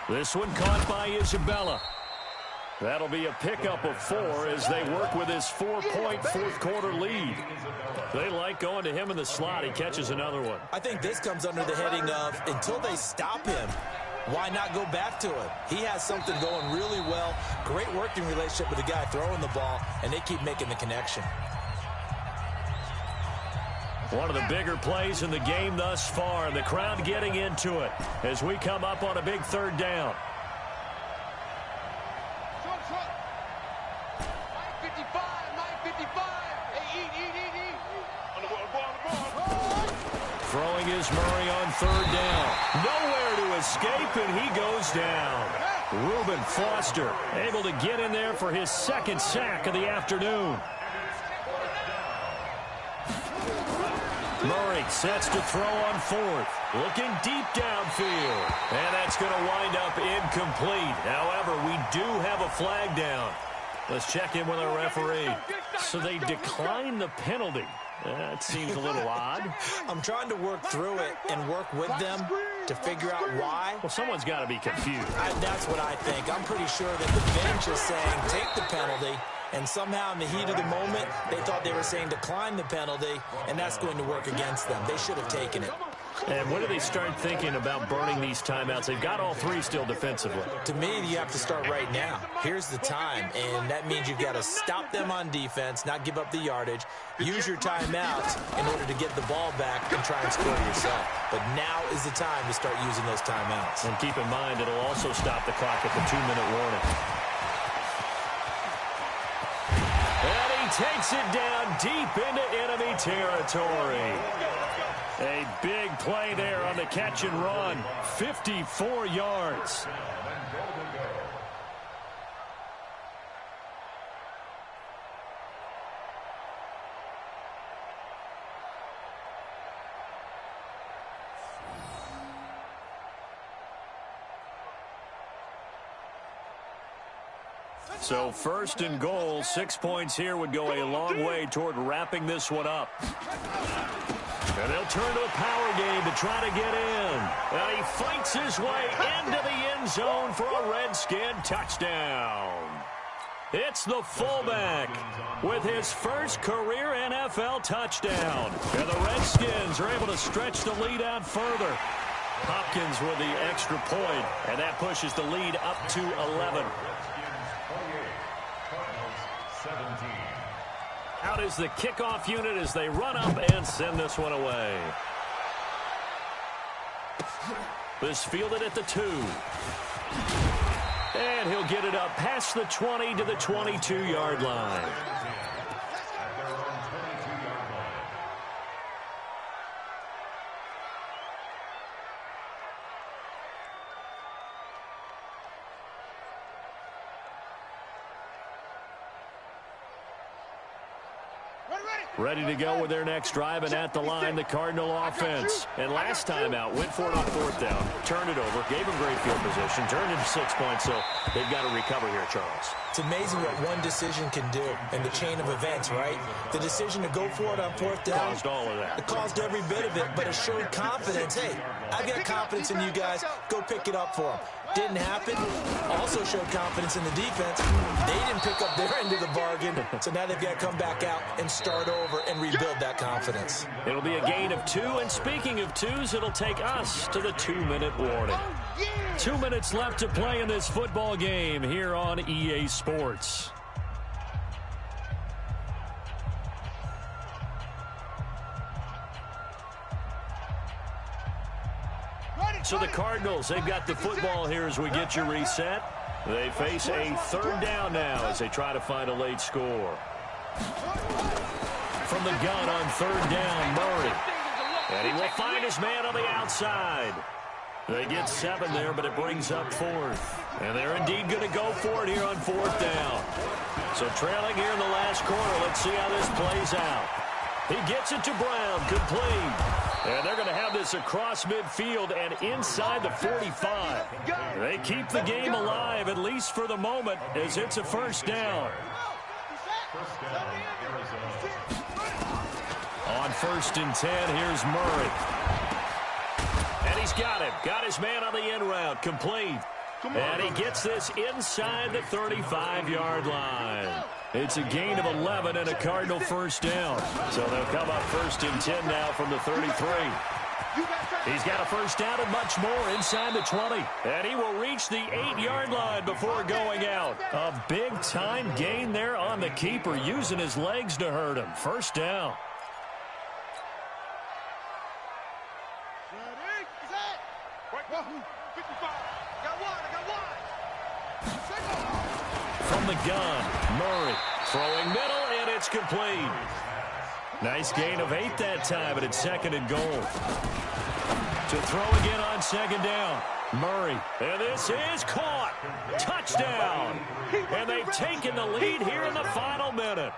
This one caught by Isabella. That'll be a pickup of 4 as they work with his 4-point fourth-quarter lead. They like going to him in the slot. He catches another one. I think this comes under the heading of, until they stop him, why not go back to him? He has something going really well. Great working relationship with the guy throwing the ball, and they keep making the connection. One of the bigger plays in the game thus far, and the crowd getting into it as we come up on a big third down. Throwing is Murray on third down. Nowhere to escape, and he goes down. Reuben Foster able to get in there for his second sack of the afternoon. Murray sets to throw on fourth. Looking deep downfield. And that's going to wind up incomplete. However, we do have a flag down. Let's check in with our referee. So they decline the penalty. That seems a little odd. I'm trying to work through it and work with them to figure out why. Well, someone's got to be confused. That's what I think. I'm pretty sure that the bench is saying take the penalty, and somehow in the heat of the moment, they thought they were saying decline the penalty, and that's going to work against them. They should have taken it. And when do they start thinking about burning these timeouts? They've got all three still defensively. To me, you have to start right now. Here's the time, and that means you've got to stop them on defense, not give up the yardage, use your timeouts in order to get the ball back and try and score yourself. But now is the time to start using those timeouts. And keep in mind, it'll also stop the clock at the 2-minute warning. And he takes it down deep into enemy territory. A big play there on the catch and run. 54 yards. So first and goal, 6 points here would go a long way toward wrapping this one up. And they'll turn to a power game to try to get in. And he fights his way into the end zone for a Redskin touchdown. It's the fullback with his first career NFL touchdown. And the Redskins are able to stretch the lead out further. Hopkins with the extra point, and that pushes the lead up to 11. Out is the kickoff unit as they run up and send this one away. This fielded at the 2. And he'll get it up past the 20 to the 22-yard line. Ready to go with their next drive, and at the line, the Cardinal offense. And last time out, went for it on fourth down, turned it over, gave them great field position, turned into 6 points, so they've got to recover here, Charles. It's amazing what one decision can do in the chain of events, right? The decision to go for it on fourth down. Caused all of that. It caused every bit of it, but it showed confidence. Hey, I've got confidence in you guys. Go pick it up for them. Didn't happen. Also showed confidence in the defense. They didn't pick up their end of the bargain, so now they've got to come back out and start over and rebuild that confidence. It'll be a gain of 2, and speaking of 2s, it'll take us to the 2-minute warning. 2 minutes left to play in this football game here on EA Sports. So the Cardinals, they've got the football here as we get you reset. They face a third down now as they try to find a late score. From the gun on third down, Murray. And he will find his man on the outside. They get 7 there, but it brings up 4th. And they're indeed going to go for it here on 4th down. So trailing here in the last quarter, let's see how this plays out. He gets it to Brown, complete. And they're going to have this across midfield and inside the 45. They keep the game alive, at least for the moment, as it's a first down. On 1st and 10, here's Murray. And he's got him. Got his man on the end route, complete. And he gets this inside the 35-yard line. It's a gain of 11 and a Cardinal first down. So they'll come up 1st and 10 now from the 33. He's got a first down and much more inside the 20. And he will reach the 8-yard line before going out. A big-time gain there on the keeper, using his legs to hurt him. First down. From the gun, Murray throwing middle, and it's complete. Nice gain of 8 that time, but it's 2nd and goal. To throw again on 2nd down. Murray, and this is caught. Touchdown. And they've taken the lead here in the final minute.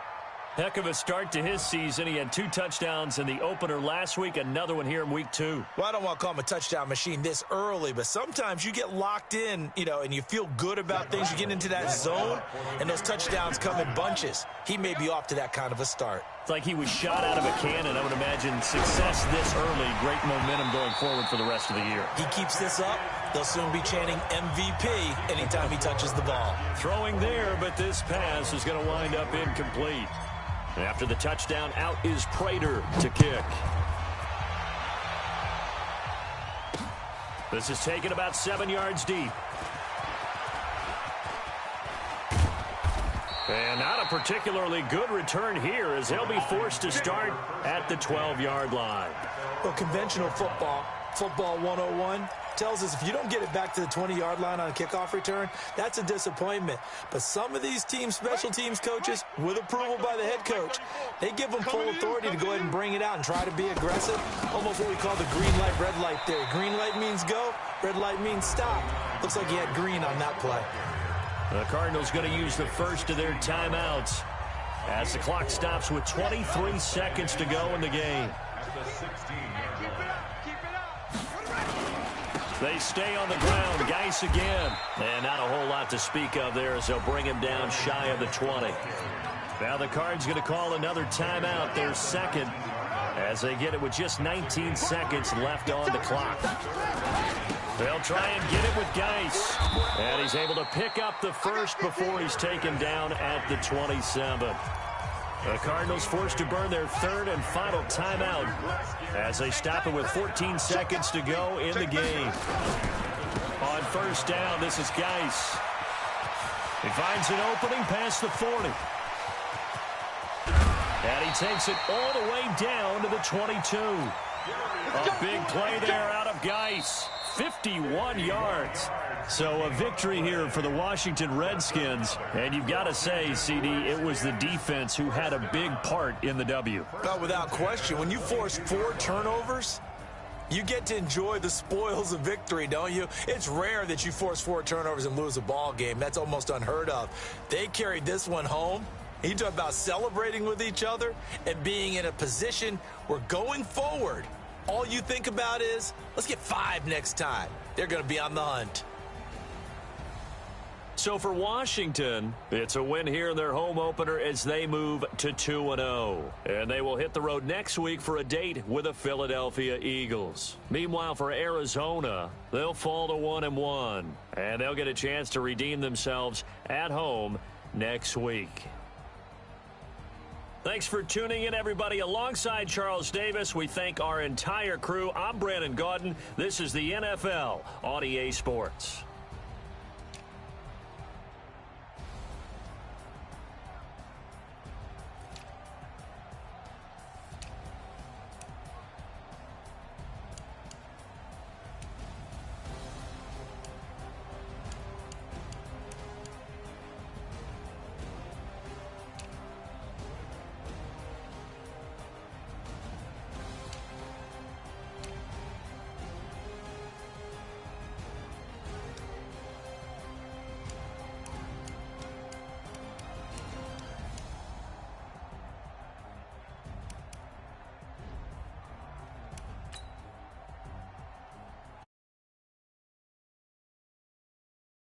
Heck of a start to his season. He had 2 touchdowns in the opener last week, another one here in week 2. Well, I don't want to call him a touchdown machine this early, but sometimes you get locked in, and you feel good about things. You get into that zone, and those touchdowns come in bunches. He may be off to that kind of a start. It's like he was shot out of a cannon. I would imagine success this early, great momentum going forward for the rest of the year. He keeps this up, they'll soon be chanting MVP anytime he touches the ball. Throwing there, but this pass is going to wind up incomplete. After the touchdown, out is Prater to kick. This is taken about 7 yards deep. And not a particularly good return here as they'll be forced to start at the 12-yard line. Well, conventional football 101, tells us if you don't get it back to the 20-yard line on a kickoff return, that's a disappointment. But some of these teams, special teams coaches, with approval by the head coach, they give them full authority to go ahead and bring it out and try to be aggressive. Almost what we call the green light, red light theory. Green light means go, red light means stop. Looks like he had green on that play. The Cardinals going to use the first of their timeouts as the clock stops with 23 seconds to go in the game. They stay on the ground. Geis again. And not a whole lot to speak of there as they'll bring him down shy of the 20. Now the Cards going to call another timeout, their second, as they get it with just 19 seconds left on the clock. They'll try and get it with Geis. And he's able to pick up the first before he's taken down at the 27. The Cardinals forced to burn their third and final timeout as they stop it with 14 seconds to go in the game. On first down, this is Geis. He finds an opening past the 40. And he takes it all the way down to the 22. A big play there out of Geis. 51 yards. So a victory here for the Washington Redskins. And you've got to say, CD, it was the defense who had a big part in the W. Well, without question, when you force 4 turnovers, you get to enjoy the spoils of victory, don't you? It's rare that you force 4 turnovers and lose a ball game. That's almost unheard of. They carried this one home. You talk about celebrating with each other and being in a position where going forward, all you think about is, let's get 5 next time. They're going to be on the hunt. So for Washington, it's a win here in their home opener as they move to 2-0. And they will hit the road next week for a date with the Philadelphia Eagles. Meanwhile, for Arizona, they'll fall to 1-1. And they'll get a chance to redeem themselves at home next week. Thanks for tuning in, everybody. Alongside Charles Davis, we thank our entire crew. I'm Brandon Gaudin. This is the NFL on EA Sports.